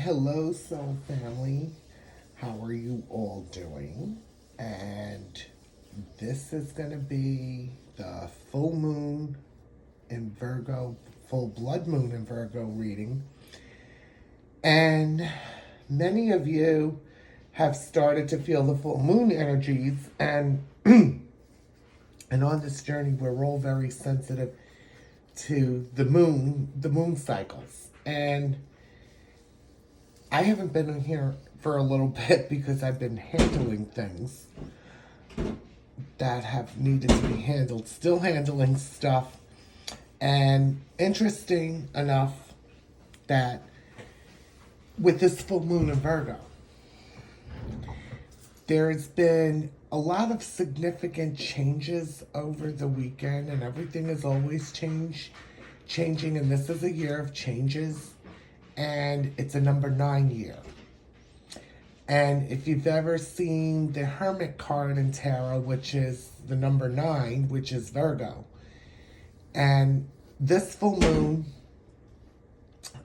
Hello, soul family. How are you all doing? And this is going to be the full moon in Virgo, full blood moon in Virgo reading. And many of you have started to feel the full moon energies, and and on this journey we're all very sensitive to the moon cycles. And I haven't been in here for a little bit because I've been handling things that have needed to be handled, still handling stuff. And interesting enough that with this full moon in Virgo, there's been a lot of significant changes over the weekend, and everything is always changing, and this is a year of changes, and it's a number 9 year. And if you've ever seen the Hermit card in tarot, which is the number 9, which is Virgo, and this full moon,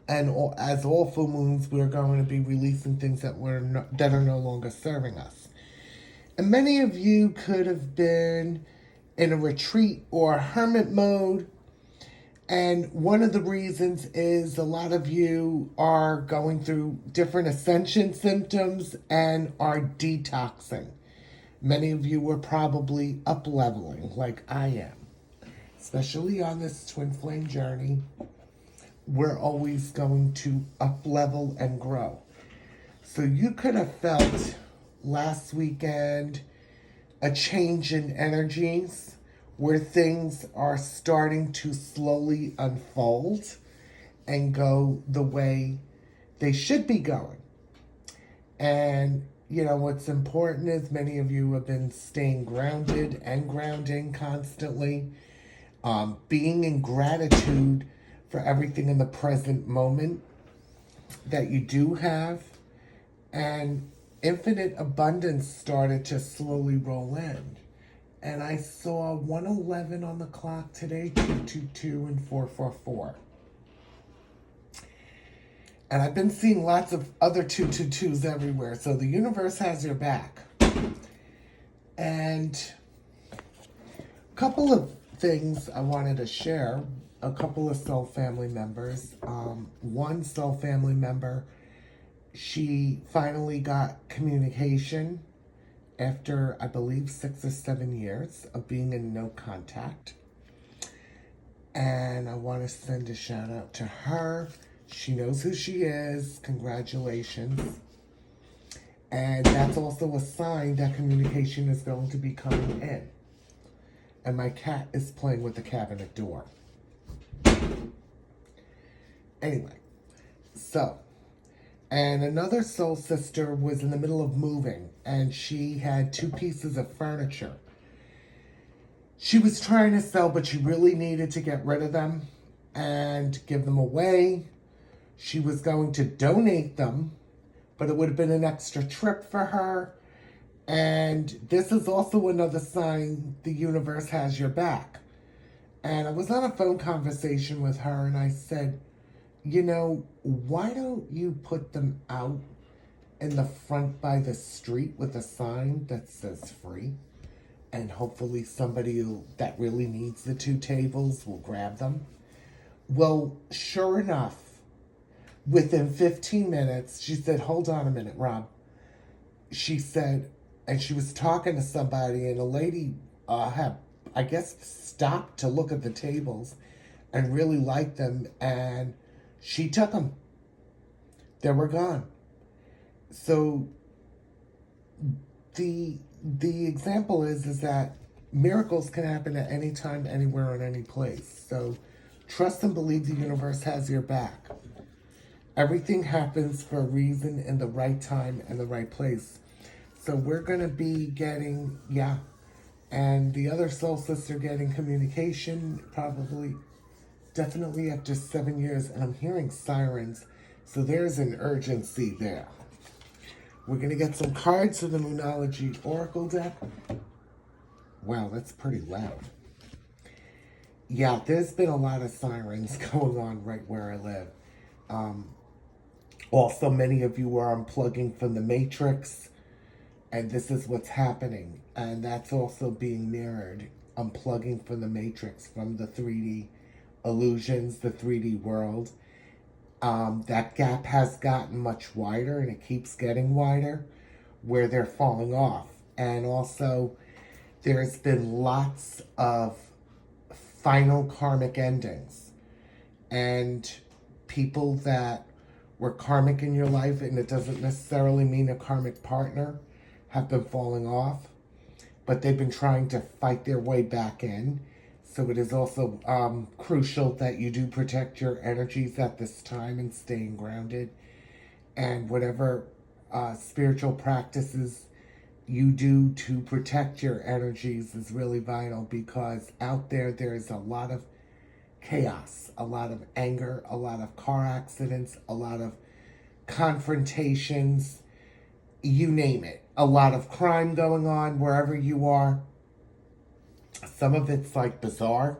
and as all full moons, we're going to be releasing things that are no longer serving us. And many of you could have been in a retreat or hermit mode. And one of the reasons is a lot of you are going through different ascension symptoms and are detoxing. Many of you were probably up-leveling like I am. Especially on this twin flame journey, we're always going to up-level and grow. So you could have felt last weekend a change in energies where things are starting to slowly unfold and go the way they should be going. And, you know, what's important is many of you have been staying grounded and grounding constantly, being in gratitude for everything in the present moment that you do have, and infinite abundance started to slowly roll in. And I saw 111 on the clock today, 222 and 444. And I've been seeing lots of other 222s everywhere. So the universe has your back. And a couple of things I wanted to share. A couple of soul family members. One soul family member, she finally got communication after, I believe, 6 or 7 years of being in no contact. And I want to send a shout out to her. She knows who she is. Congratulations. And that's also a sign that communication is going to be coming in. And my cat is playing with the cabinet door. Anyway, so, and another soul sister was in the middle of moving, and she had 2 pieces of furniture. She was trying to sell, but she really needed to get rid of them and give them away. She was going to donate them, but it would have been an extra trip for her. And this is also another sign the universe has your back. And I was on a phone conversation with her, and I said, you know, why don't you put them out in the front by the street with a sign that says free? And hopefully somebody that really needs the 2 tables will grab them. Well, sure enough, within 15 minutes, she said, hold on a minute, Rob. She said, and she was talking to somebody, and a lady had, I guess, stopped to look at the tables and really liked them, and she took them. They were gone. So the example is that miracles can happen at any time, anywhere, in any place. So trust and believe the universe has your back. Everything happens for a reason, in the right time and the right place. So we're going to be getting, and the other soul sister getting communication probably, definitely after 7 years. And I'm hearing sirens, so there's an urgency there. We're going to get some cards for the Moonology Oracle deck. Wow, that's pretty loud. Yeah, there's been a lot of sirens going on right where I live. Also, many of you are unplugging from the matrix, and this is what's happening. And that's also being mirrored. Unplugging from the matrix, from the 3D illusions, the 3D world. That gap has gotten much wider, and it keeps getting wider, where they're falling off. And also, there's been lots of final karmic endings. And people that were karmic in your life, and it doesn't necessarily mean a karmic partner, have been falling off, but they've been trying to fight their way back in. So it is also crucial that you do protect your energies at this time and staying grounded. And whatever spiritual practices you do to protect your energies is really vital, because out there is a lot of chaos, a lot of anger, a lot of car accidents, a lot of confrontations, you name it. A lot of crime going on wherever you are. Some of it's like bizarre.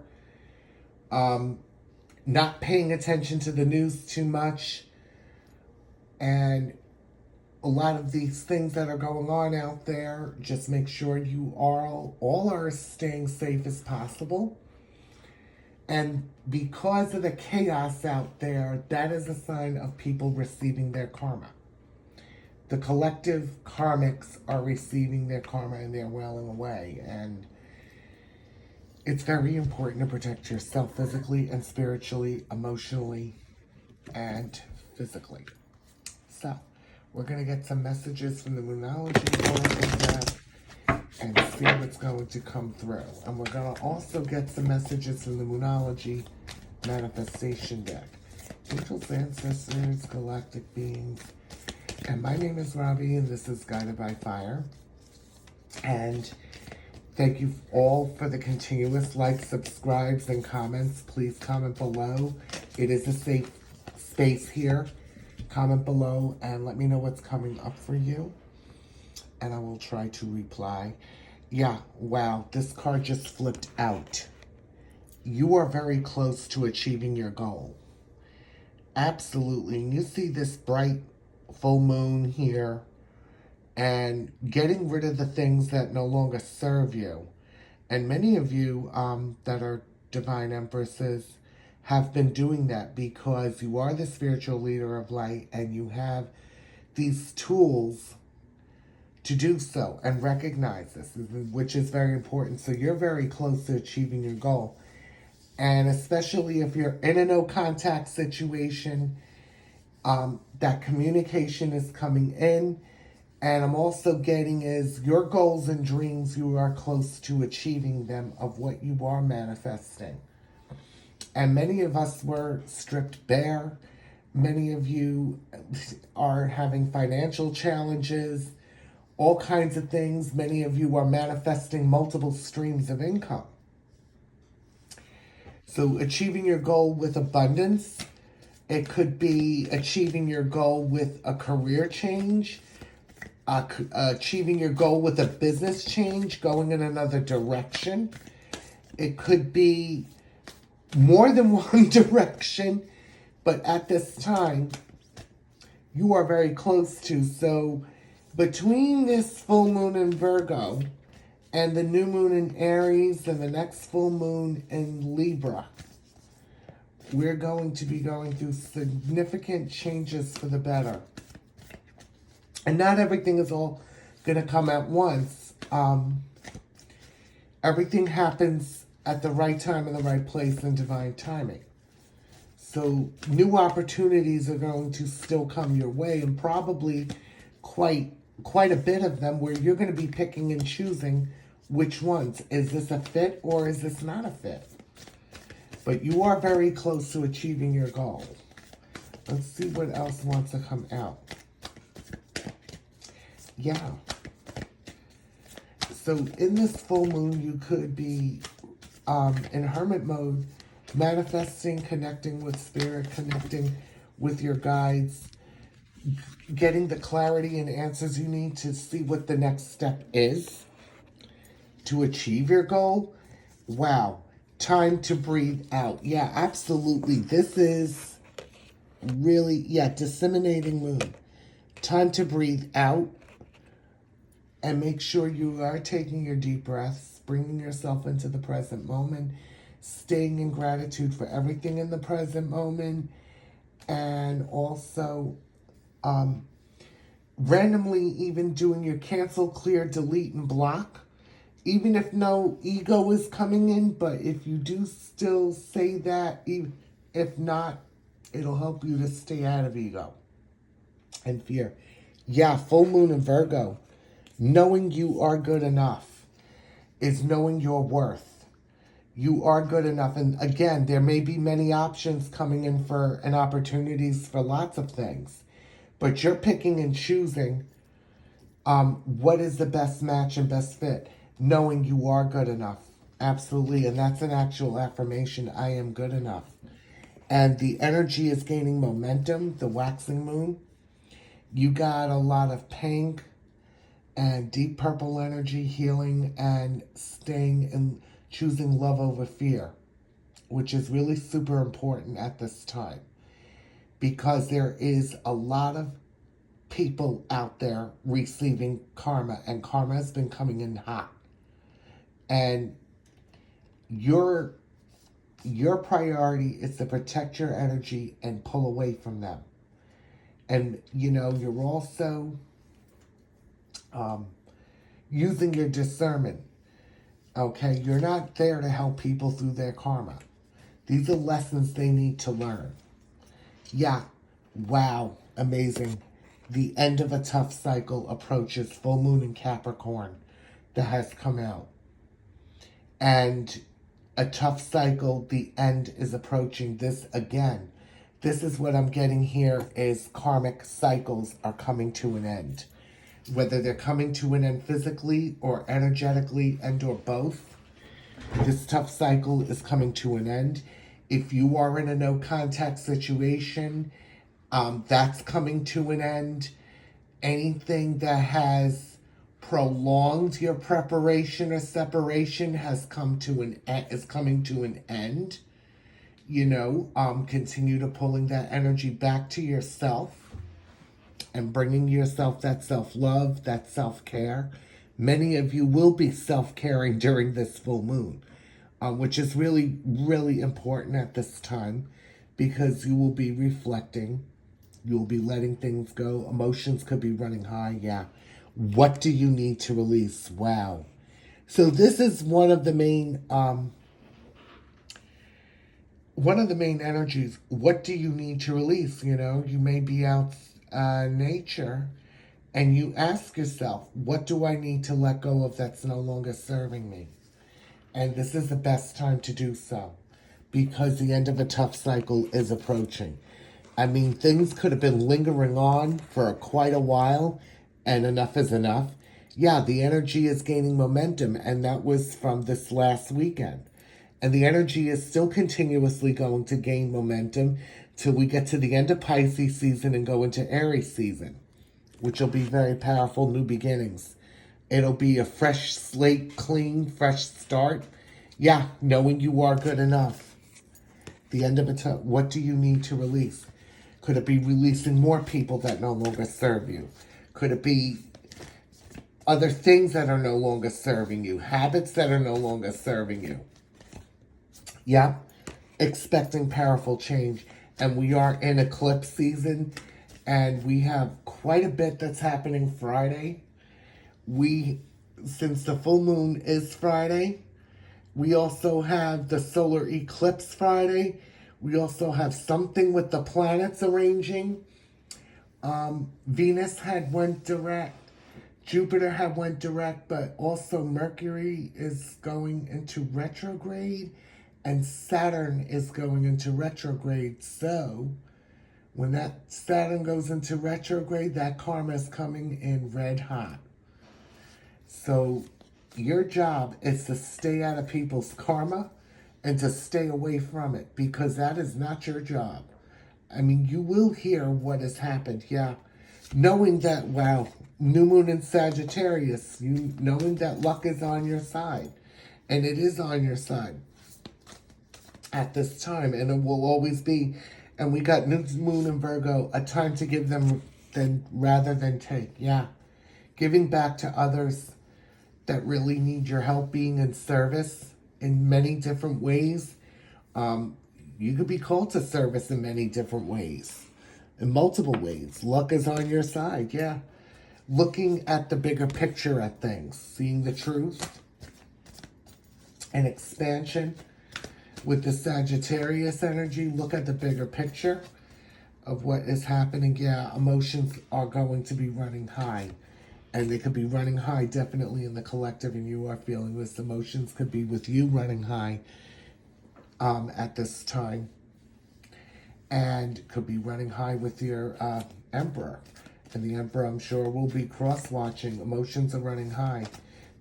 Not paying attention to the news too much. And a lot of these things that are going on out there, just make sure you all are staying safe as possible. And because of the chaos out there, that is a sign of people receiving their karma. The collective karmics are receiving their karma, and they're wailing away. And it's very important to protect yourself physically and spiritually, emotionally, and physically. So, we're going to get some messages from the Moonology Oracle and see what's going to come through. And we're going to also get some messages from the Moonology Manifestation deck. Angels, ancestors, galactic beings. And my name is Robbie, and this is Guided by Fire. And thank you all for the continuous likes, subscribes, and comments. Please comment below. It is a safe space here. Comment below and let me know what's coming up for you. And I will try to reply. Yeah, wow, this card just flipped out. You are very close to achieving your goal. Absolutely. And you see this bright full moon here, and getting rid of the things that no longer serve you. And many of you that are divine empresses have been doing that, because you are the spiritual leader of light, and you have these tools to do so and recognize this, which is very important. So you're very close to achieving your goal. And especially if you're in a no contact situation, that communication is coming in. And I'm also getting is your goals and dreams, you are close to achieving them, of what you are manifesting. And many of us were stripped bare. Many of you are having financial challenges, all kinds of things. Many of you are manifesting multiple streams of income. So achieving your goal with abundance. It could be achieving your goal with a career change, achieving your goal with a business change, going in another direction. It could be more than one direction, but at this time, you are very close to. So between this full moon in Virgo and the new moon in Aries and the next full moon in Libra, we're going to be going through significant changes for the better. And not everything is all going to come at once. Everything happens at the right time, in the right place, in divine timing. So new opportunities are going to still come your way, and probably quite a bit of them, where you're going to be picking and choosing which ones. Is this a fit or is this not a fit? But you are very close to achieving your goal. Let's see what else wants to come out. Yeah. So in this full moon, you could be in hermit mode, manifesting, connecting with spirit, connecting with your guides, getting the clarity and answers you need to see what the next step is to achieve your goal. Wow. Time to breathe out. Yeah, absolutely. This is really, yeah, disseminating moon. Time to breathe out and make sure you are taking your deep breaths, bringing yourself into the present moment, staying in gratitude for everything in the present moment, and also randomly even doing your cancel, clear, delete, and block. Even if no ego is coming in, but if you do still say that, if not, it'll help you to stay out of ego and fear. Yeah, full moon in Virgo. Knowing you are good enough is knowing your worth. You are good enough. And again, there may be many options coming in for and opportunities for lots of things. But you're picking and choosing what is the best match and best fit, knowing you are good enough. Absolutely. And that's an actual affirmation. I am good enough. And the energy is gaining momentum, the waxing moon. You got a lot of pink and deep purple energy, healing and staying and choosing love over fear, which is really super important at this time. Because there is a lot of people out there receiving karma, and karma has been coming in hot. And your priority is to protect your energy and pull away from them. And, you're also using your discernment. Okay? You're not there to help people through their karma. These are lessons they need to learn. Yeah, wow, amazing. The end of a tough cycle approaches, full moon in Capricorn that has come out. And a tough cycle, the end is approaching. This again, this is what I'm getting here is karmic cycles are coming to an end. Whether they're coming to an end physically or energetically and or both, this tough cycle is coming to an end. If you are in a no contact situation, that's coming to an end. Anything that has prolonged your preparation or separation is coming to an end. Continue to pulling that energy back to yourself and bringing yourself that self-love, that self-care. Many of you will be self-caring during this full moon. Which is really, really important at this time because you will be reflecting. You will be letting things go. Emotions could be running high. Yeah. What do you need to release? Wow. So this is one of the main energies. What do you need to release? You may be out nature and you ask yourself, what do I need to let go of that's no longer serving me? And this is the best time to do so because the end of a tough cycle is approaching. I mean, things could have been lingering on for quite a while, and enough is enough. Yeah, the energy is gaining momentum, and that was from this last weekend. And the energy is still continuously going to gain momentum till we get to the end of Pisces season and go into Aries season, which will be very powerful new beginnings. It'll be a fresh slate, clean, fresh start. Yeah, knowing you are good enough. The end of it. What do you need to release? Could it be releasing more people that no longer serve you? Could it be other things that are no longer serving you? Habits that are no longer serving you? Yeah, expecting powerful change. And we are in eclipse season. And we have quite a bit that's happening Friday. Since the full moon is Friday, we also have the solar eclipse Friday. We also have something with the planets arranging. Venus had went direct. Jupiter had went direct, but also Mercury is going into retrograde and Saturn is going into retrograde. So when that Saturn goes into retrograde, that karma is coming in red hot. So your job is to stay out of people's karma and to stay away from it because that is not your job. I mean, you will hear what has happened, yeah. Knowing that, wow, new moon in Sagittarius, knowing that luck is on your side. And it is on your side at this time. And it will always be. And we got new moon in Virgo, a time to give them rather than take. Yeah. Giving back to others that really need your help, being in service in many different ways. You could be called to service in many different ways, in multiple ways. Luck is on your side, yeah. Looking at the bigger picture at things, seeing the truth and expansion. With the Sagittarius energy, look at the bigger picture of what is happening. Yeah, emotions are going to be running high. And they could be running high definitely in the collective, and you are feeling this. Emotions could be with you running high at this time. And could be running high with your Emperor. And the Emperor, I'm sure, will be cross-watching. Emotions are running high.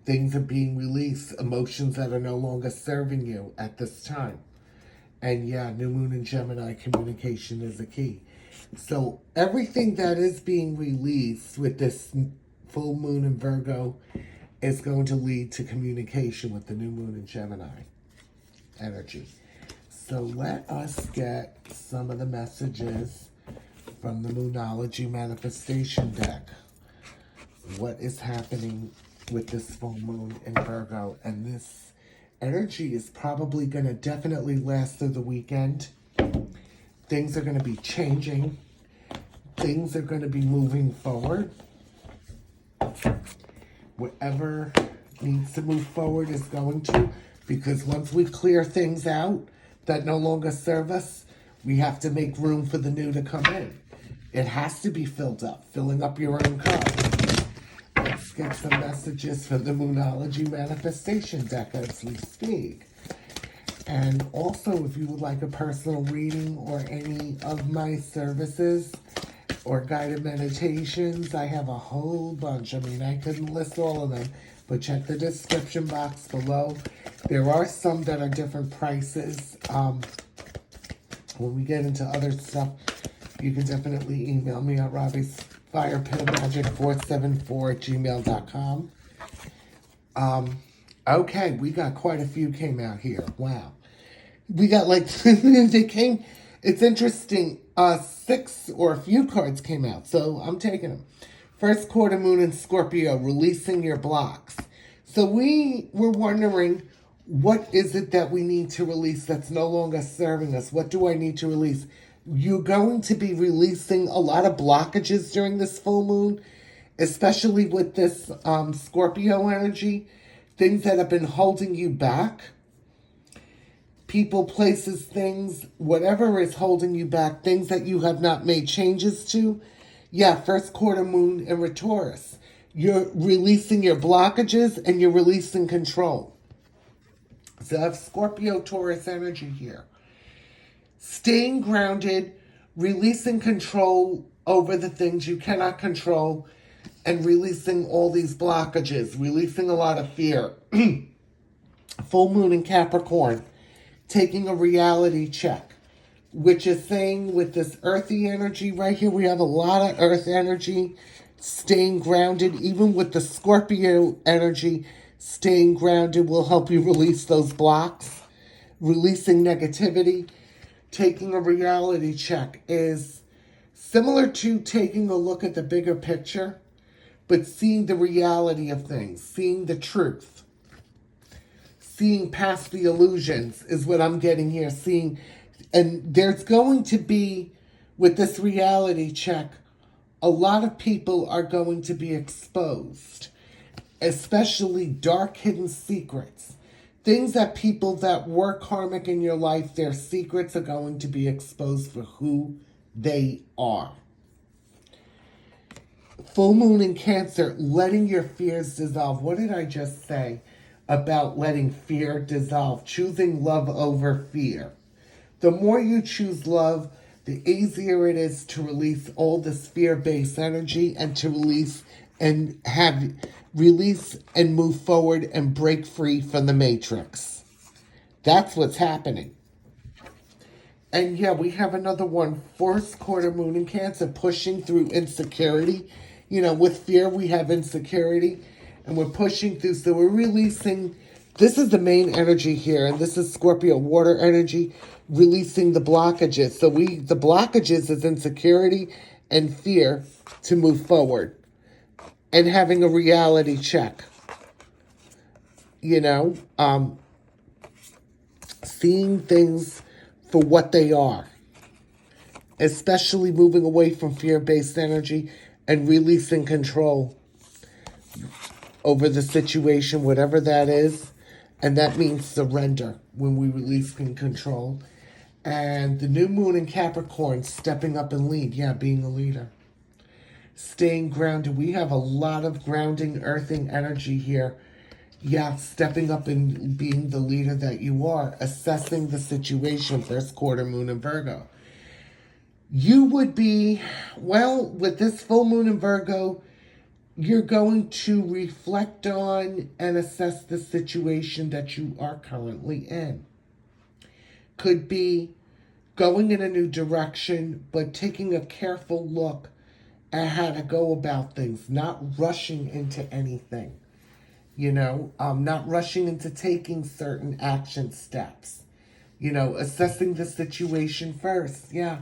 Things are being released. Emotions that are no longer serving you at this time. And yeah, new moon in Gemini, communication is a key. So everything that is being released with this full moon in Virgo is going to lead to communication with the new moon in Gemini energy. So let us get some of the messages from the Moonology Manifestation deck. What is happening with this full moon in Virgo? And this energy is probably going to definitely last through the weekend. Things are going to be changing. Things are going to be moving forward. Whatever needs to move forward is going to, because once we clear things out that no longer serve us, we have to make room for the new to come in. It has to be filled up, filling up your own cup. Let's get some messages for the Moonology Manifestation deck as we speak. And also, if you would like a personal reading or any of my services or guided meditations, I have a whole bunch. I mean, I couldn't list all of them, but check the description box below. There are some that are different prices. When we get into other stuff, you can definitely email me at robbiesfirepitofmagic474@gmail.com. Okay, we got quite a few came out here. Wow. We got like, it's interesting, 6 or a few cards came out, so I'm taking them. First quarter moon in Scorpio, releasing your blocks. So we were wondering, what is it that we need to release that's no longer serving us? What do I need to release? You're going to be releasing a lot of blockages during this full moon, especially with this Scorpio energy. Things that have been holding you back. People, places, things, whatever is holding you back, things that you have not made changes to. Yeah, first quarter moon in Taurus. You're releasing your blockages and you're releasing control. So I have Scorpio Taurus energy here. Staying grounded, releasing control over the things you cannot control, and releasing all these blockages, releasing a lot of fear. Full moon in Capricorn, taking a reality check, which is saying with this earthy energy right here, we have a lot of earth energy, staying grounded. Even with the Scorpio energy, staying grounded will help you release those blocks. Releasing negativity. Taking a reality check is similar to taking a look at the bigger picture, but seeing the reality of things, seeing the truth. Seeing past the illusions is what I'm getting here. Seeing, and there's going to be, with this reality check, a lot of people are going to be exposed, especially dark hidden secrets. Things that people that were karmic in your life, their secrets are going to be exposed for who they are. Full moon in Cancer, letting your fears dissolve. What did I just say about letting fear dissolve? Choosing love over fear. The more you choose love, the easier it is to release all this fear-based energy and to release and move forward and break free from the matrix. That's what's happening. And yeah, we have another one. First quarter moon in Cancer, pushing through insecurity. You know, with fear, we have insecurity. And we're pushing through. So we're releasing. This is the main energy here. And this is Scorpio water energy. releasing the blockages. So the blockages is insecurity and fear to move forward, and having a reality check. You know, seeing things for what they are, especially moving away from fear-based energy and releasing control over the situation, whatever that is. And that means surrender when we release and control. And the new moon in Capricorn, stepping up and lead. Yeah, being a leader. Staying grounded. We have a lot of grounding, earthing energy here. Yeah, stepping up and being the leader that you are. Assessing the situation. First quarter moon in Virgo. You would be, well, with this full moon in Virgo, you're going to reflect on and assess the situation that you are currently in. Could be going in a new direction, but taking a careful look at how to go about things, not rushing into anything. You know, not rushing into taking certain action steps. You know, assessing the situation first. Yeah.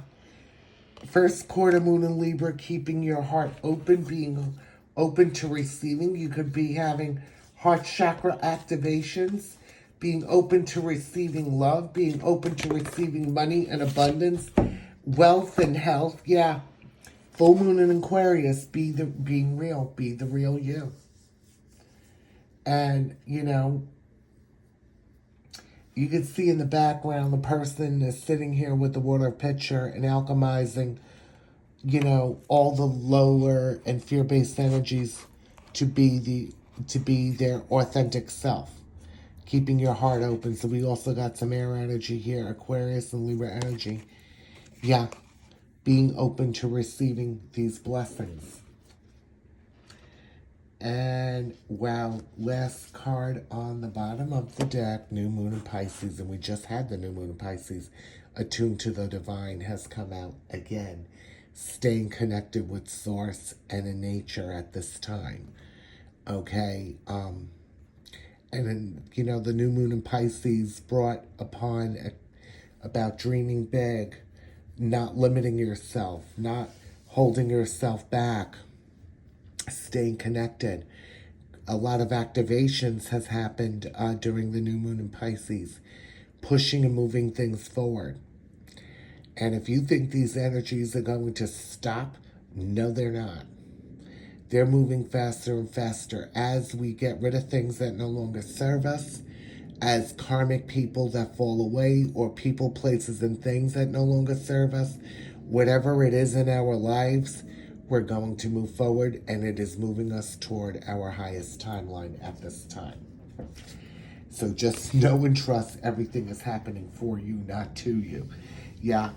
First quarter moon in Libra, keeping your heart open, being open to receiving. You could be having heart chakra activations, being open to receiving love, being open to receiving money and abundance, wealth and health. Yeah. Full moon in Aquarius, being real, be the real you. And, you know, you can see in the background the person is sitting here with the water pitcher and alchemizing, you know, all the lower and fear-based energies to be their authentic self. Keeping your heart open. So we also got some air energy here, Aquarius and Libra energy. Yeah, being open to receiving these blessings. And, wow, last card on the bottom of the deck, New Moon in Pisces. And we just had the New Moon in Pisces. Attuned to the Divine has come out again. Staying connected with Source and in nature at this time. Okay. And then, you know, the New Moon in Pisces brought upon about dreaming big. Not limiting yourself. Not holding yourself back. Staying connected. A lot of activations has happened during the new moon in Pisces, pushing and moving things forward. And if you think these energies are going to stop, no, they're not. They're moving faster and faster as we get rid of things that no longer serve us, as karmic people that fall away, or people, places, and things that no longer serve us. Whatever it is in our lives, we're going to move forward, and it is moving us toward our highest timeline at this time. So just know and trust everything is happening for you, not to you. Yeah,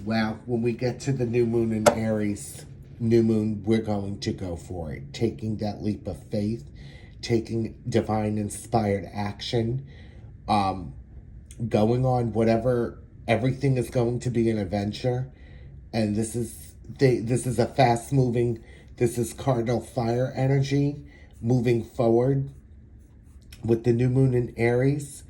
well, when we get to the new moon in Aries, new moon, we're going to go for it. Taking that leap of faith, taking divine inspired action, going on whatever, everything is going to be an adventure. And this is a fast moving, this is cardinal fire energy moving forward with the new moon in Aries.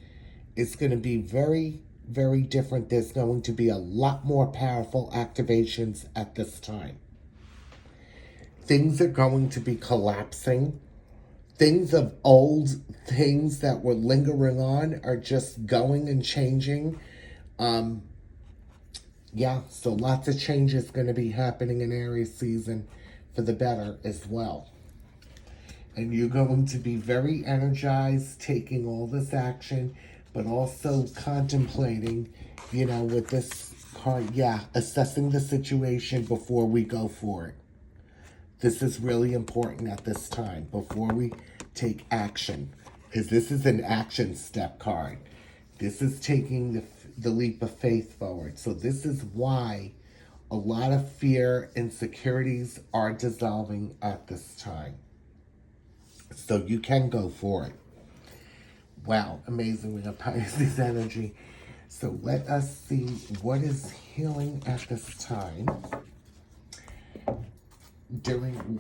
It's going to be very, very different. There's going to be a lot more powerful activations at this time. Things are going to be collapsing. Things of old things that were lingering on are just going and changing. Yeah, so lots of changes going to be happening in Aries season for the better as well. And you're going to be very energized, taking all this action, but also contemplating, you know, with this card, yeah, assessing the situation before we go for it. This is really important at this time, before we take action. Because this is an action step card. This is taking the leap of faith forward. So this is why a lot of fear, insecurities are dissolving at this time. So you can go for it. Wow, amazing. We have Pisces energy. So let us see what is healing at this time.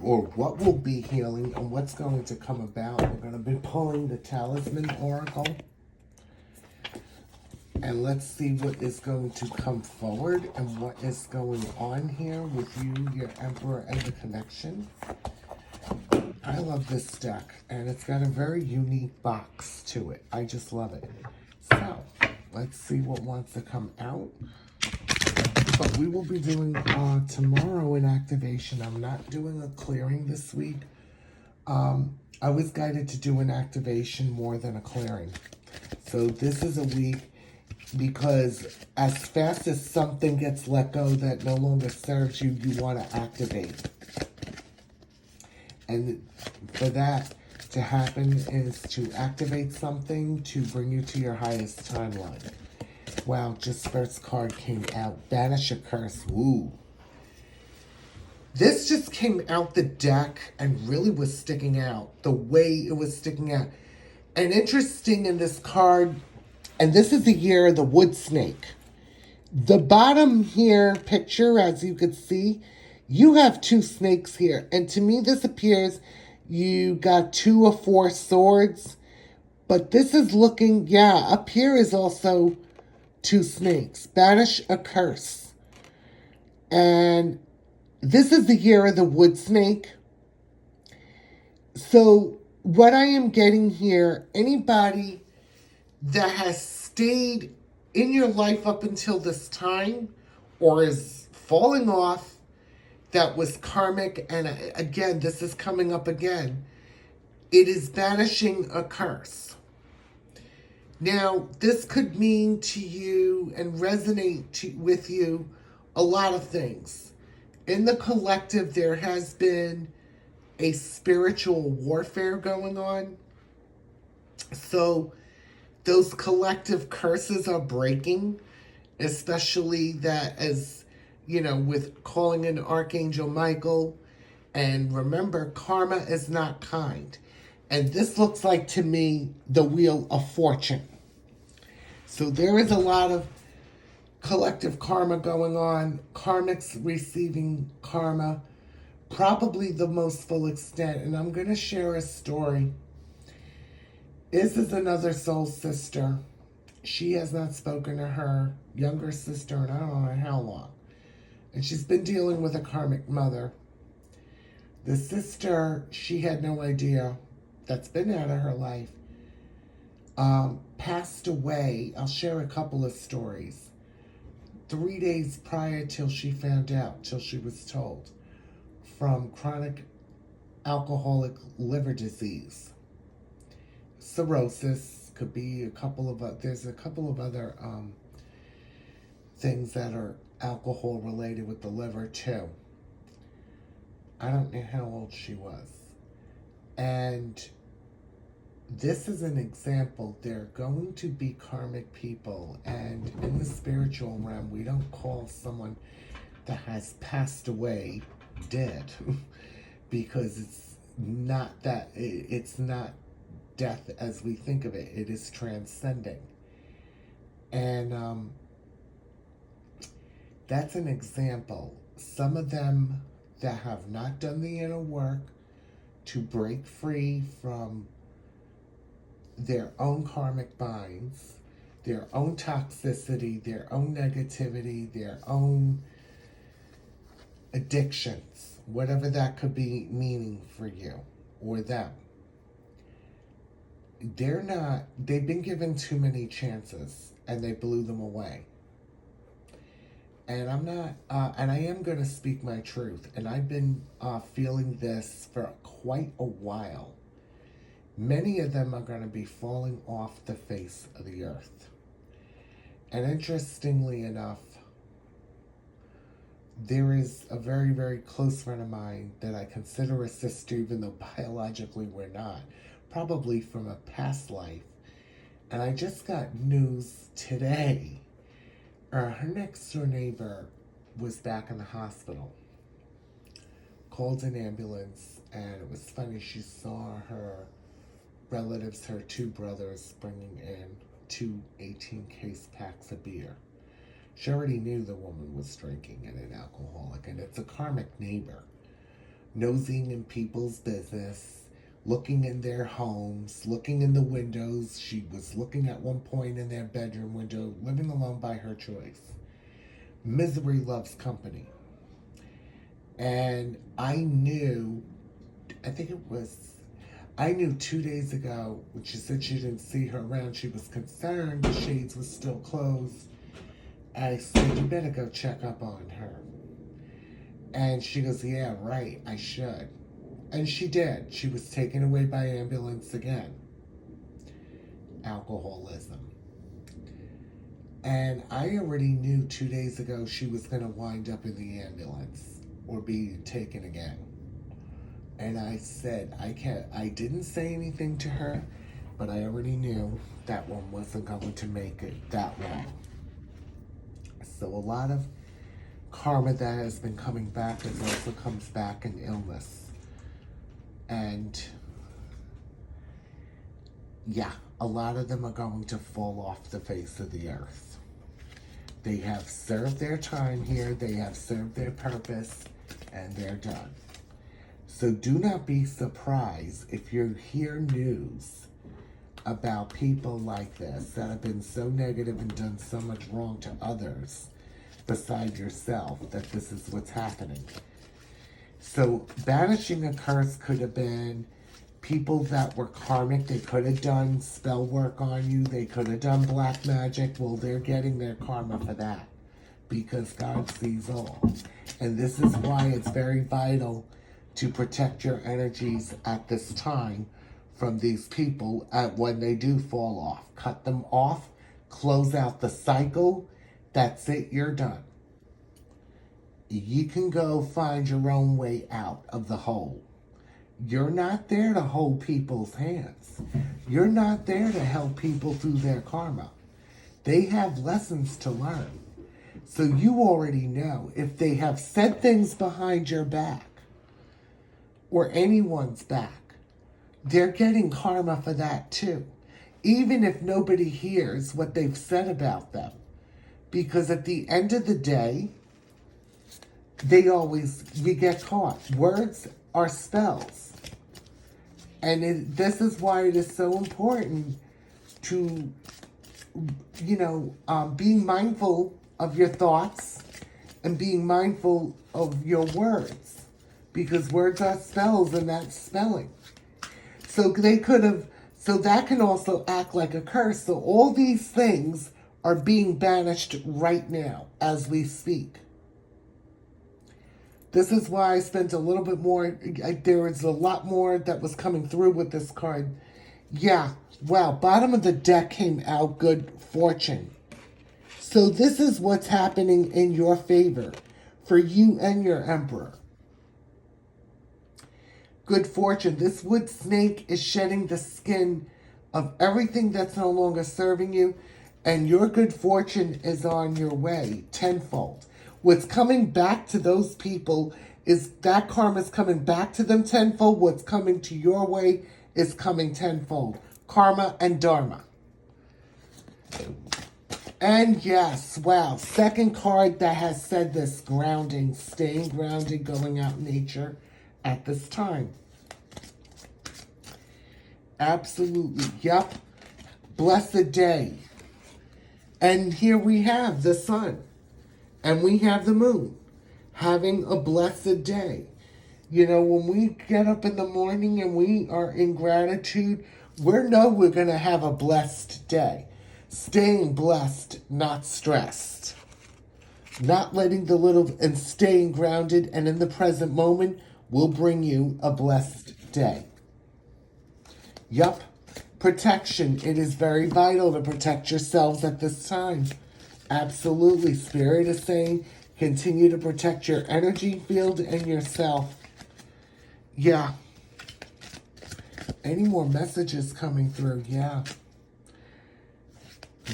Or what will be healing and what's going to come about. We're going to be pulling the Talisman Oracle. And let's see what is going to come forward and what is going on here with you, your Emperor, and the connection. I love this deck, and it's got a very unique box to it. I just love it. So, let's see what wants to come out. But we will be doing tomorrow an activation. I'm not doing a clearing this week. I was guided to do an activation more than a clearing. So this is a week because as fast as something gets let go that no longer serves you, you want to activate. And for that to happen is to activate something to bring you to your highest timeline. Wow, just first card came out. Banish a curse. Woo. This just came out the deck and really was sticking out. The way it was sticking out. And interesting in this card, and this is the year of the wood snake. The bottom here picture, as you could see, you have two snakes here. And to me, this appears you got 2 or 4 swords. But this is looking, yeah, up here is also 2 snakes. Banish a curse. And this is the year of the wood snake. So what I am getting here, anybody that has stayed in your life up until this time or is falling off, that was karmic, and again, this is coming up again, it is banishing a curse. Now, this could mean to you and resonate with you a lot of things. In the collective, there has been a spiritual warfare going on. So those collective curses are breaking, especially that, as you know, with calling in Archangel Michael. And remember, karma is not kind. And this looks like, to me, the Wheel of Fortune. So there is a lot of collective karma going on. Karmics receiving karma, probably the most full extent. And I'm going to share a story. This is another soul sister. She has not spoken to her younger sister in I don't know how long. And she's been dealing with a karmic mother. The sister, she had no idea, that's been out of her life, passed away. I'll share a couple of stories. 3 days prior till she found out, till she was told, from chronic alcoholic liver disease. Cirrhosis, could be a couple of, there's a couple of other things that are alcohol related with the liver too. I don't know how old she was. And this is an example. They're going to be karmic people. And in the spiritual realm, we don't call someone that has passed away dead. Because it's not that, it's not death as we think of it. It is transcending. And that's an example. Some of them that have not done the inner work to break free from their own karmic binds, their own toxicity, their own negativity, their own addictions, whatever that could be meaning for you or them. They've been given too many chances and they blew them away. And I'm not, and I am going to speak my truth. And I've been feeling this for quite a while. Many of them are going to be falling off the face of the earth. And interestingly enough, there is a very, very close friend of mine that I consider a sister, even though biologically we're not. Probably from a past life. And I just got news today. Her next door neighbor was back in the hospital. Called an ambulance, and it was funny. She saw her relatives, her 2 brothers, bringing in 2 18-case packs of beer. She already knew the woman was drinking and an alcoholic, and it's a karmic neighbor. Nosing in people's business, looking in their homes, looking in the windows. She was looking at one point in their bedroom window, living alone by her choice. Misery loves company. And I knew 2 days ago, when she said she didn't see her around, she was concerned the shades were still closed. I said, you better go check up on her. And she goes, yeah, right, I should. And she did. She was taken away by ambulance again. Alcoholism. And I already knew 2 days ago she was going to wind up in the ambulance or be taken again. And I said, I didn't say anything to her, but I already knew that one wasn't going to make it that long. So a lot of karma that has been coming back, it also comes back in illness. And yeah, a lot of them are going to fall off the face of the earth. They have served their time here, they have served their purpose, and they're done. So do not be surprised if you hear news about people like this that have been so negative and done so much wrong to others beside yourself, that this is what's happening. So banishing a curse could have been people that were karmic. They could have done spell work on you. They could have done black magic. Well, they're getting their karma for that because God sees all. And this is why it's very vital to protect your energies at this time from these people when they do fall off. Cut them off, close out the cycle. That's it, you're done. You can go find your own way out of the hole. You're not there to hold people's hands. You're not there to help people through their karma. They have lessons to learn. So you already know if they have said things behind your back or anyone's back, they're getting karma for that too. Even if nobody hears what they've said about them. Because at the end of the day, we get caught. Words are spells. And this is why it is so important to, being mindful of your thoughts and being mindful of your words. Because words are spells and that's spelling. So that can also act like a curse. So all these things are being banished right now as we speak. This is why I spent a little bit more. There was a lot more that was coming through with this card. Yeah, wow, bottom of the deck came out good fortune. So this is what's happening in your favor for you and your Emperor. Good fortune. This wood snake is shedding the skin of everything that's no longer serving you, and your good fortune is on your way tenfold. What's coming back to those people is that karma's coming back to them tenfold. What's coming to your way is coming tenfold. Karma and dharma. And yes, wow, second card that has said this, grounding, staying grounded, going out in nature at this time. Absolutely, yep. Blessed day. And here we have the sun. And we have the moon. Having a blessed day. When we get up in the morning and we are in gratitude, we're going to have a blessed day. Staying blessed, not stressed. Not letting and staying grounded and in the present moment will bring you a blessed day. Yup. Protection. It is very vital to protect yourselves at this time. Absolutely. Spirit is saying continue to protect your energy field and yourself. Yeah. Any more messages coming through? Yeah.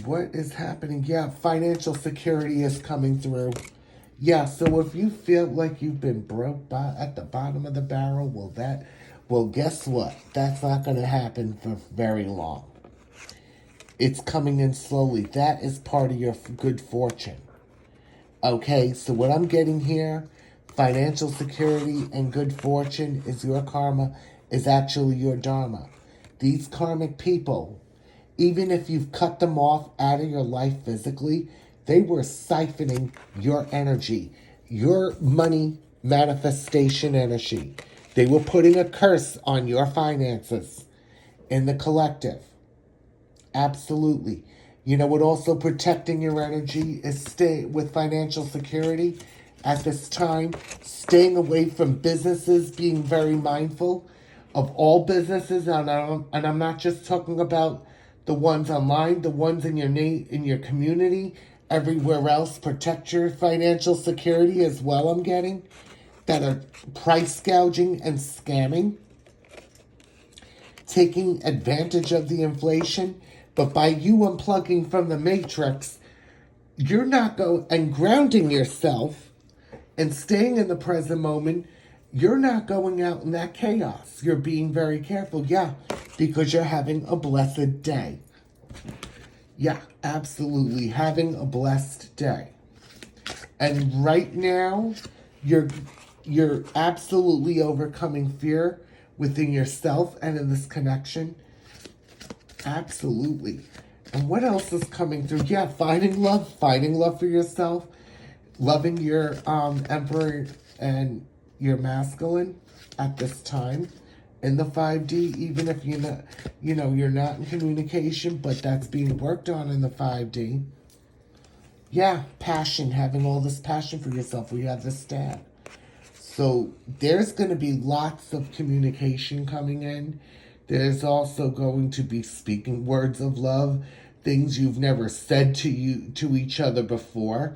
What is happening? Yeah, financial security is coming through. Yeah, so if you feel like you've been broke at the bottom of the barrel, well, guess what? That's not going to happen for very long. It's coming in slowly. That is part of your good fortune. Okay, so what I'm getting here, financial security and good fortune is your karma is actually your dharma. These karmic people, even if you've cut them off out of your life physically, they were siphoning your energy, your money manifestation energy. They were putting a curse on your finances in the collective. Absolutely. You know what also protecting your energy is stay with financial security at this time, staying away from businesses, being very mindful of all businesses, and I'm not just talking about the ones online, the ones in your community, everywhere else. Protect your financial security as well. I'm getting that are price gouging and scamming, taking advantage of the inflation. But by you unplugging from the matrix, you're not and grounding yourself and staying in the present moment. You're not going out in that chaos. You're being very careful. Yeah, because you're having a blessed day. Yeah, absolutely. Having a blessed day. And right now, you're absolutely overcoming fear within yourself and in this connection. Absolutely. And what else is coming through? Yeah, finding love for yourself, loving your emperor and your masculine at this time in the 5D, even if you're not, you're not in communication, but that's being worked on in the 5D. Yeah, passion, having all this passion for yourself. We have this stat. So there's going to be lots of communication coming in. There's also going to be speaking words of love, things you've never said to each other before.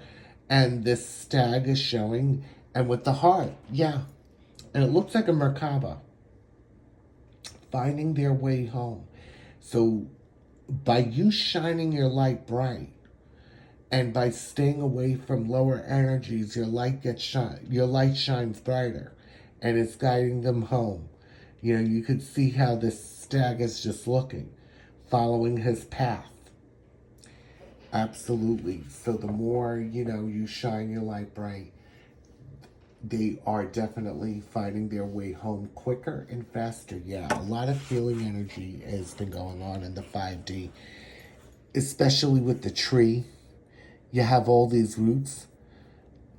And this stag is showing, and with the heart, yeah. And it looks like a Merkaba. Finding their way home. So by you shining your light bright, and by staying away from lower energies, your light shines brighter, and it's guiding them home. You could see how this stag is just looking, following his path. Absolutely. So the more, you shine your light bright, they are definitely finding their way home quicker and faster. Yeah, a lot of healing energy has been going on in the 5D, especially with the tree. You have all these roots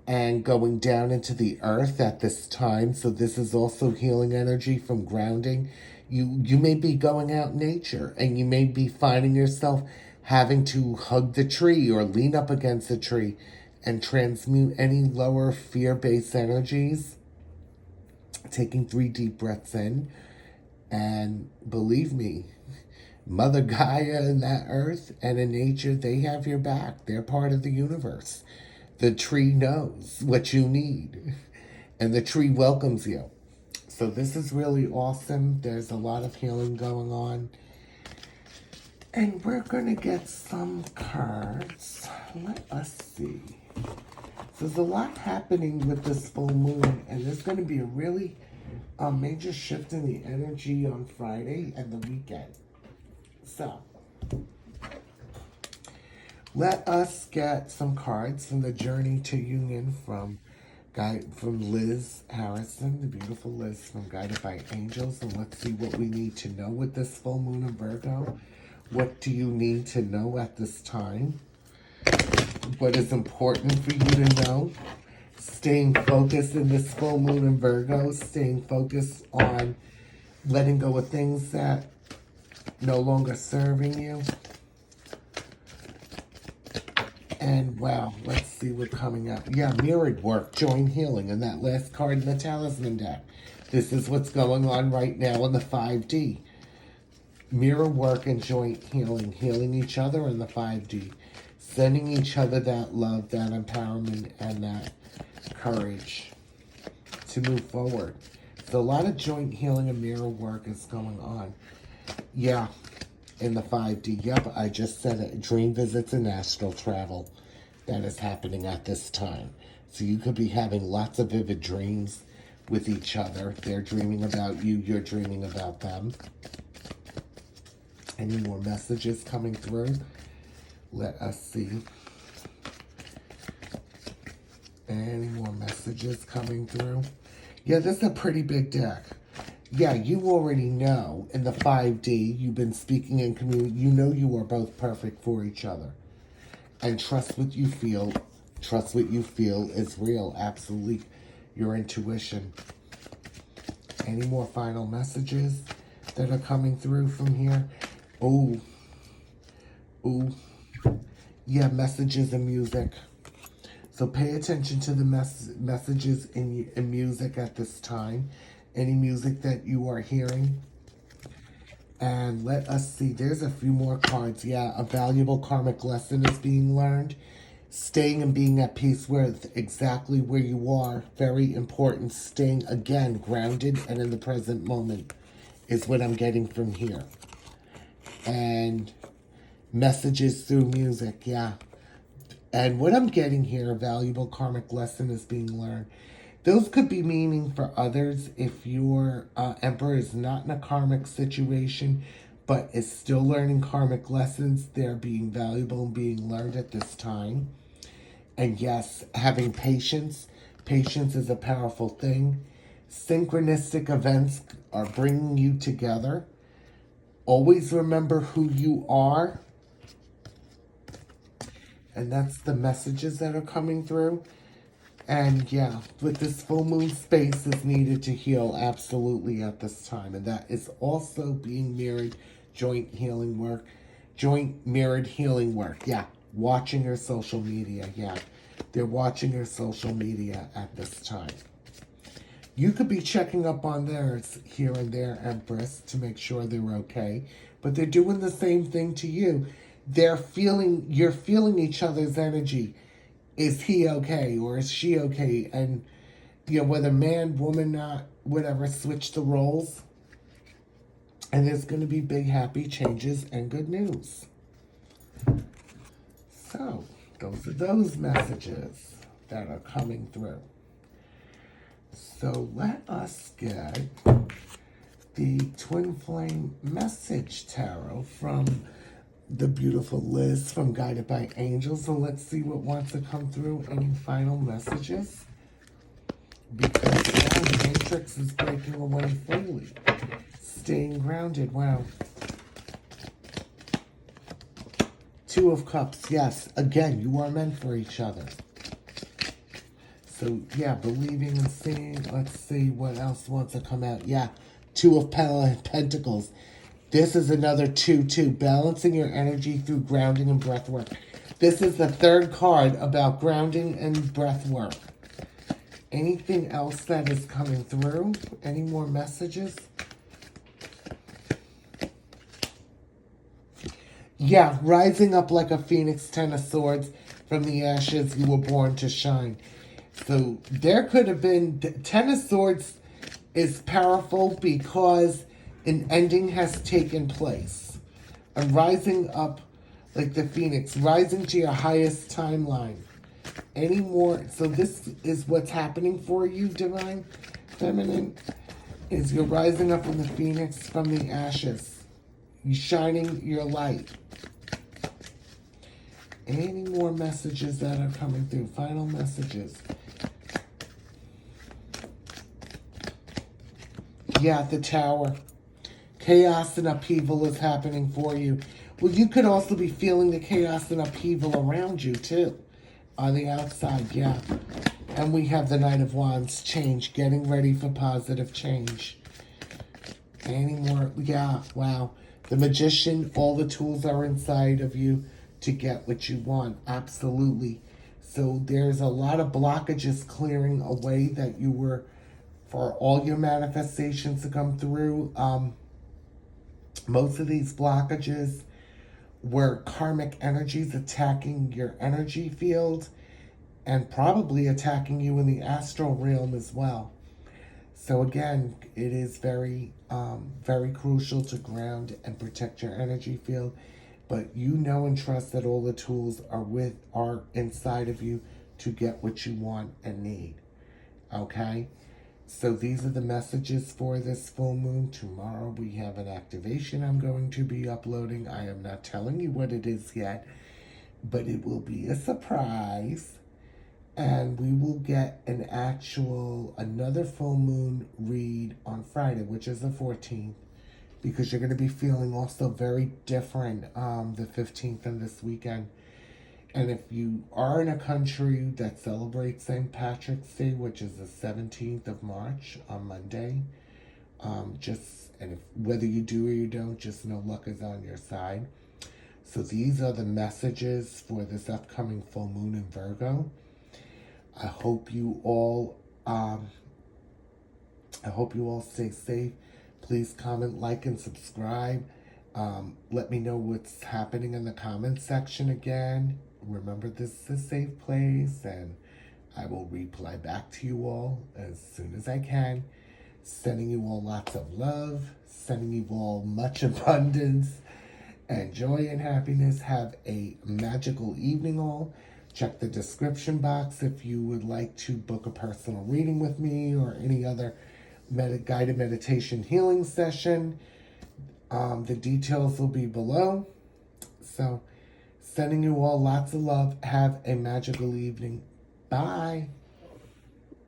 and going down into the earth at this time. So this is also healing energy from grounding. You may be going out in nature, and you may be finding yourself having to hug the tree or lean up against the tree and transmute any lower fear-based energies. Taking 3 deep breaths in. And believe me, Mother Gaia and that earth and in nature, they have your back. They're part of the universe. The tree knows what you need, and the tree welcomes you. So this is really awesome. There's a lot of healing going on. And we're going to get some cards. Let us see. So there's a lot happening with this full moon, and there's going to be a really major shift in the energy on Friday and the weekend. So, let us get some cards from the Journey to Union from Liz Harrison, the beautiful Liz from Guided by Angels. And let's see what we need to know with this full moon in Virgo. What do you need to know at this time? What is important for you to know? Staying focused in this full moon in Virgo, staying focused on letting go of things that no longer serving you. And wow, let's see what's coming up. Yeah, mirrored work, joint healing, and that last card in the talisman deck. This is what's going on right now in the 5D. Mirror work and joint healing, healing each other in the 5D. Sending each other that love, that empowerment, and that courage to move forward. So a lot of joint healing and mirror work is going on. Yeah, in the 5D. Yep, I just said it. Dream visits and astral travel. That is happening at this time. So you could be having lots of vivid dreams with each other. They're dreaming about you. You're dreaming about them. Any more messages coming through? Let us see. Any more messages coming through? Yeah, this is a pretty big deck. yeah, you already know in the 5D, you've been speaking in community, you know you are both perfect for each other. And trust what you feel. Trust what you feel is real. Absolutely. Your intuition. Any more final messages that are coming through from here? Oh. Ooh. Yeah, messages and music. So pay attention to the messages in music at this time. Any music that you are hearing. And let us see. There's a few more cards. Yeah, a valuable karmic lesson is being learned. Staying and being at peace with exactly where you are. Very important. Staying, again, grounded and in the present moment is what I'm getting from here. And messages through music, yeah. And what I'm getting here, a valuable karmic lesson is being learned. Those could be meaning for others if your Emperor is not in a karmic situation, but is still learning karmic lessons. They're being valuable and being learned at this time. And yes, having patience. Patience is a powerful thing. Synchronistic events are bringing you together. Always remember who you are. And that's the messages that are coming through. And yeah, with this full moon, space is needed to heal absolutely at this time. And that is also being mirrored, joint healing work, joint mirrored healing work. Yeah, watching your social media. Yeah, they're watching your social media at this time. You could be checking up on theirs here and there, Empress, to make sure they're okay. But they're doing the same thing to you. You're feeling each other's energy. Is he okay or is she okay? And, you know, whether man, woman, not, whatever, switch the roles. And there's going to be big, happy changes and good news. So, those are those messages that are coming through. So, let us get the Twin Flame Message Tarot from the beautiful Liz from Guided by Angels. So let's see what wants to come through. Any final messages? Because now the Matrix is breaking away fully. Staying grounded. Wow. Two of Cups. Yes. Again, you are meant for each other. So, yeah, believing and seeing. Let's see what else wants to come out. Yeah. Two of Pentacles. This is another 2-2, balancing your energy through grounding and breath work. This is the third card about grounding and breath work. Anything else that is coming through? Any more messages? Yeah, rising up like a phoenix, 10 of swords, from the ashes you were born to shine. So there could have been, 10 of swords is powerful because an ending has taken place. And rising up like the phoenix, rising to your highest timeline. Any more? So this is what's happening for you, Divine Feminine, is you're rising up in the phoenix from the ashes. You're shining your light. Any more messages that are coming through? Final messages. Yeah, the Tower. Chaos and upheaval is happening for you. Well, you could also be feeling the chaos and upheaval around you, too. On the outside, yeah. And we have the Knight of Wands, change, getting ready for positive change. Any more? Yeah, wow. The Magician, all the tools are inside of you to get what you want. Absolutely. So there's a lot of blockages clearing away that you were, for all your manifestations to come through. Most of these blockages were karmic energies attacking your energy field and probably attacking you in the astral realm as well. So again, it is very, very crucial to ground and protect your energy field. But you know and trust that all the tools are inside of you to get what you want and need. Okay? So these are the messages for this full moon. Tomorrow we have an activation I'm going to be uploading. I am not telling you what it is yet, but it will be a surprise. And we will get another full moon read on on Friday, which is the 14th, because you're going to be feeling also very different the 15th and this weekend. And if you are in a country that celebrates St. Patrick's Day, which is the 17th of March on Monday, whether you do or you don't, just know luck is on your side. So these are the messages for this upcoming full moon in Virgo. I hope you all stay safe. Please comment, like, and subscribe. Let me know what's happening in the comment section again. Remember, this is a safe place, and I will reply back to you all as soon as I can. Sending you all lots of love, sending you all much abundance and joy and happiness. Have a magical evening all. Check the description box if you would like to book a personal reading with me or any other guided meditation healing session. The details will be below. So, sending you all lots of love. Have a magical evening. Bye.